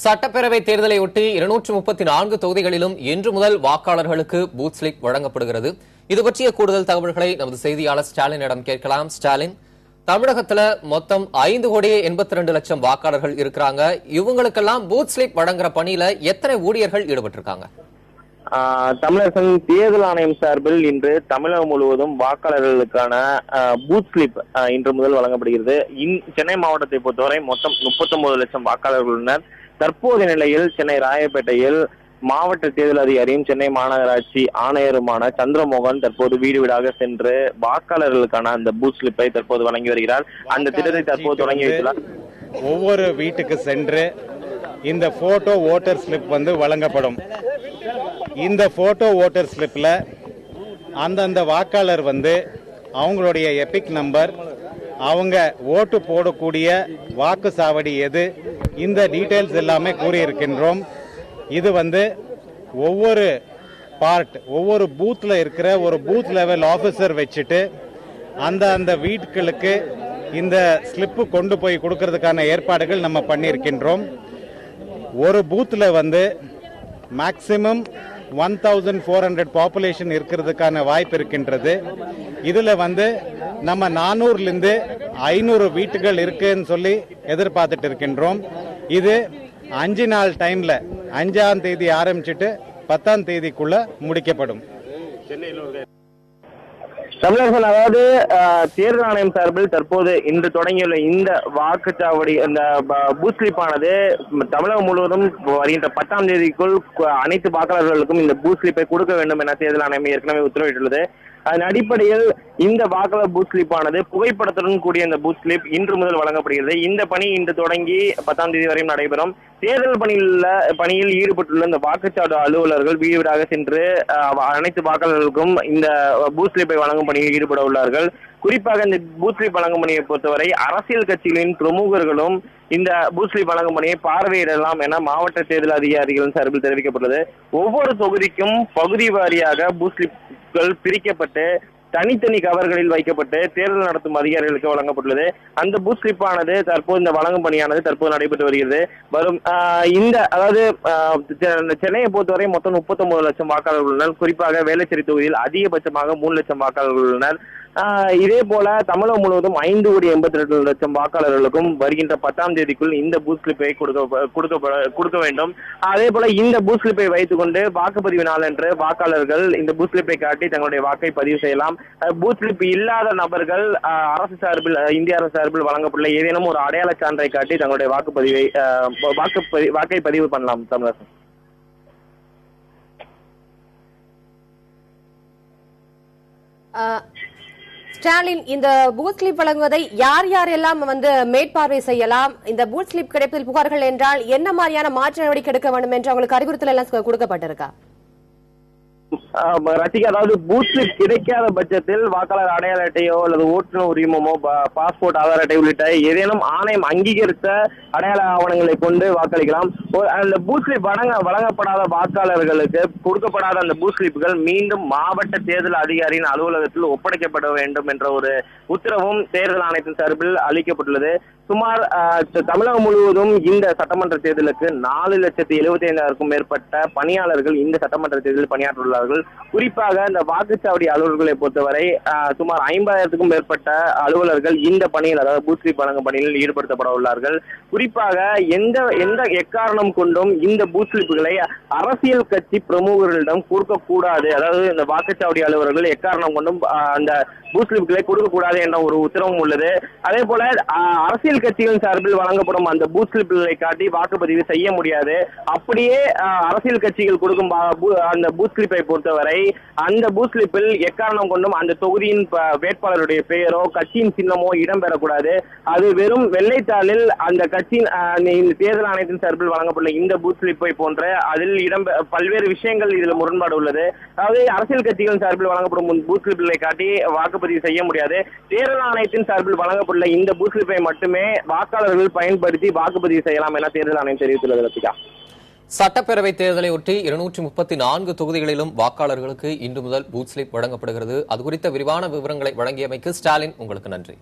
சட்டப்பேரவை தேர்தலை ஒட்டி 234 தொகுதிகளிலும் இன்று முதல் வாக்காளர்களுக்கு பூத் ஸ்லிப் வழங்கப்படுகிறது. இது பற்றிய கூடுதல் தகவல்களை நமது செய்தியாளர் ஸ்டாலினிடம் கேட்கலாம். ஸ்டாலின், தமிழகத்துல மொத்தம் 5,82,00,000 வாக்காளர்கள் இருக்கிறாங்க. இவங்களுக்கெல்லாம் பூத் ஸ்லிப் வழங்குற பணியில எத்தனை ஊழியர்கள் ஈடுபட்டிருக்காங்க? தமிழக தேர்தல் ஆணையம் சார்பில் இன்று தமிழகம் முழுவதும் வாக்காளர்களுக்கான பூத் ஸ்லிப் இன்று முதல் வழங்கப்படுகிறது. சென்னை மாவட்டத்தை பொறுத்தவரை மொத்தம் 39 லட்சம் வாக்காளர்கள் உள்ளனர். தற்போதைய நிலையில் சென்னை ராயப்பேட்டையில் மாவட்ட தேர்தல் அதிகாரியும் சென்னை மாநகராட்சி ஆணையருமான சந்திரமோகன் தற்போது வீடு வீடாக சென்று வாக்காளர்களுக்கான அந்த பூத் ஸ்லிப்பை தற்போது வழங்கி வருகிறார். அந்த திட்டத்தை தற்போது தொடங்கி வைத்துள்ளார். ஒவ்வொரு வீட்டுக்கு சென்று இந்த போட்டோ ஓட்டர் ஸ்லிப் வழங்கப்படும். இந்த போட்டோ ஓட்டர் ஸ்லிப்ல அந்தந்த வாக்காளர் அவங்களுடைய எபிக் நம்பர், அவங்க ஓட்டு போடக்கூடிய வாக்கு சாவடி எது, இந்த டீடைல்ஸ் எல்லாமே கூறியிருக்கின்றோம். இது ஒவ்வொரு பார்ட், ஒவ்வொரு பூத்ல இருக்கிற ஒரு பூத் லெவல் ஆபீசர் வச்சுட்டு அந்த வீட்டுகளுக்கு இந்த ஸ்லிப்பு கொண்டு போய் கொடுக்கறதுக்கான ஏற்பாடுகள் நம்ம பண்ணியிருக்கின்றோம். ஒரு பூத்ல மேக்சிமம் 1400 பாப்புலேஷன் இருக்கிறதுக்கான வாய்ப்பு இருக்கின்றது. இதுல நம்ம 400 500 வீட்டுகள் இருக்குன்னு சொல்லி எதிர்பார்த்துட்டு இருக்கின்றோம். இது 5 நாள் டைம்ல 5ஆம் தேதி ஆரம்பிச்சுட்டு 10ஆம் தேதிக்குள்ள முடிக்கப்படும். தமிழர்கள், அதாவது தேர்தல் ஆணையம் சார்பில் தற்போது இன்று தொடங்கியுள்ள இந்த வாக்குச்சாவடி இந்த பூத் ஸ்லிப்பானது தமிழகம் முழுவதும் வருகின்ற 10ஆம் தேதிக்குள் அனைத்து வாக்காளர்களுக்கும் இந்த பூத் ஸ்லிப்பை கொடுக்க வேண்டும் என தேர்தல் ஆணையம் ஏற்கனவே உத்தரவிட்டுள்ளது. அதன் அடிப்படையில் இந்த வாக்காளர் பூத் ஸ்லிப்பானது புகைப்படத்துடன் கூடிய இந்த பூத் ஸ்லிப் இன்று முதல் வழங்கப்படுகிறது. இந்த பணி இன்று தொடங்கி 10ஆம் தேதி வரையும் நடைபெறும். தேர்தல் பணியில் ஈடுபட்டுள்ள இந்த வாக்குச்சாவடி அலுவலர்கள் வீடு வீடாக சென்று அனைத்து வாக்காளர்களுக்கும் இந்த பூத் ஸ்லிப்பை வழங்கும் பணியில் ஈடுபட உள்ளார்கள். குறிப்பாக இந்த பூத் ஸ்லிப் வழங்கும் பணியை பொறுத்தவரை அரசியல் கட்சிகளின் பிரமுகர்களும் இந்த பூத் ஸ்லிப் வழங்கும் பணியை பார்வையிடலாம் என மாவட்ட தேர்தல் அதிகாரிகளின் சார்பில் தெரிவிக்கப்பட்டுள்ளது. ஒவ்வொரு தொகுதிக்கும் பகுதி வாரியாக பூத் ஸ்லிப்கள் பிரிக்கப்பட்டு தனித்தனி கவர்களில் வைக்கப்பட்டு தேர்தல் நடத்தும் அதிகாரிகளுக்கு வழங்கப்பட்டுள்ளது. அந்த பூத் ஸ்லிப்பானது தற்போது இந்த வழங்கும் பணியானது தற்போது நடைபெற்று வருகிறது. வரும் அதாவது சென்னையை பொறுத்தவரை மொத்தம் 39 லட்சம் வாக்காளர்கள் உள்ளனர். குறிப்பாக வேளச்சேரி தொகுதியில் அதிகபட்சமாக 3 லட்சம் வாக்காளர்கள் உள்ளனர். இதே போல தமிழகம் முழுவதும் 5,82,00,000 வாக்காளர்களுக்கும் வருகின்ற 10ஆம் தேதிக்குள் இந்த பூத் ஸ்லிப்பை கொடுக்க வேண்டும். அதே போல இந்த பூத் ஸ்லிப்பை வைத்துக் கொண்டு வாக்குப்பதிவு நாள் என்று வாக்காளர்கள் இந்த பூத் ஸ்லிப்பை காட்டி தங்களுடைய வாக்கை பதிவு செய்யலாம். பூத் ஸ்லிப் இல்லாத நபர்கள் அரசு சார்பில், இந்திய அரசு சார்பில் வழங்கப்பட்டுள்ள ஏதேனும் ஒரு அடையாள சான்றை காட்டி தங்களுடைய வாக்கை பதிவு பண்ணலாம். தமிழகம் ஸ்டாலின், இந்த பூத் ஸ்லிப் வழங்குவதை யார் யாரெல்லாம் மேற்பார்வை செய்யலாம்? இந்த பூத் ஸ்லிப் கிடைப்பதில் புகார்கள் என்றால் என்ன மாதிரியான மாற்று நடவடிக்கை எடுக்க வேண்டும் என்று அவங்களுக்கு அறிவுறுத்தல் எல்லாம் கொடுக்கப்பட்டிருக்கா? ரசிகா, அதாவது பூத் ஸ்லிப் கிடைக்காத பட்சத்தில் வாக்காளர் அடையாள அட்டையோ அல்லது ஓட்டுநர் உரிமமோ பாஸ்போர்ட் ஆதார் அட்டை உள்ளிட்ட ஏதேனும் ஆணையம் அங்கீகரித்த அடையாள ஆவணங்களை கொண்டு வாக்களிக்கலாம். அந்த பூத் ஸ்லிப் வழங்கப்படாத வாக்காளர்களுக்கு கொடுக்கப்படாத அந்த பூத் ஸ்லிப்புகள் மீண்டும் மாவட்ட தேர்தல் அதிகாரியின் அலுவலகத்தில் ஒப்படைக்கப்பட வேண்டும் என்ற ஒரு உத்தரவும் தேர்தல் ஆணையத்தின் சார்பில் அளிக்கப்பட்டுள்ளது. சுமார் தமிழகம் முழுவதும் இந்த சட்டமன்ற தேர்தலுக்கு 4,75,000 மேற்பட்ட பணியாளர்கள் இந்த சட்டமன்ற தேர்தலில் பணியாற்றுள்ளார்கள். குறிப்பாக இந்த வாக்குச்சாவடி அலுவலர்களை பொறுத்தவரை சுமார் 50,000க்கும் மேற்பட்ட அலுவலர்கள் இந்த பணியில், அதாவது பூத் ஸ்லிப் வழங்கும் பணியில் ஈடுபடுத்தப்பட உள்ளார்கள். குறிப்பாக எந்த எக்காரணம் கொண்டும் இந்த பூத் ஸ்லிப்புகளை அரசியல் கட்சி பிரமுகர்களிடம் கொடுக்கக்கூடாது, அதாவது இந்த வாக்குச்சாவடி அலுவலர்கள் எக்காரணம் கொண்டும் அந்த பூத் ஸ்லிப்புகளை கொடுக்கக்கூடாது என்ற ஒரு உத்தரவும் உள்ளது. அதே போல அரசியல் கட்சிகளின் சார்பில் வழங்கப்படும் அந்த பூத் ஸ்லிப்புகளை காட்டி வாக்குப்பதிவு செய்ய முடியாது. அப்படியே அரசியல் கட்சிகள் கொடுக்கும் அந்த பூத் ஸ்லிப்பை பொறுத்தவரை அந்த பூத் ஸ்லிப்பில் எக்காரணம் கொண்டும் அந்த தொகுதியின் வேட்பாளருடைய பெயரோ கட்சியின் சின்னமோ இடம்பெறக்கூடாது. அது வெறும் வெள்ளைத்தாளில் அந்த கட்சியின் தேர்தல் ஆணையத்தின் சார்பில் வழங்கப்பட்டுள்ள இந்த பூத் ஸ்லிப்பை போன்ற அதில் பல்வேறு விஷயங்கள் இதில் முரண்பாடு உள்ளது. அதாவது அரசியல் கட்சிகளின் சார்பில் வழங்கப்படும் பூத் ஸ்லிப்புகளை காட்டி வாக்குப்பதிவு செய்ய முடியாது. தேர்தல் ஆணையத்தின் சார்பில் வழங்கப்பட்டுள்ள இந்த பூத் ஸ்லிப்பை மட்டுமே வாக்காளர்கள் பயன்படுத்தி வாக்குப்பதிவு செய்யலாம் என தேர்தல் ஆணையம் தெரிவித்துள்ளது. ரசிகா, சட்டப்பேரவை தேர்தலை ஒட்டி 234 தொகுதிகளிலும் வாக்காளர்களுக்கு இன்று முதல் பூத் ஸ்லிப் வழங்கப்படுகிறது. அது குறித்த விரிவான விவரங்களை வழங்கியமைக்கு ஸ்டாலின் உங்களுக்கு நன்றி.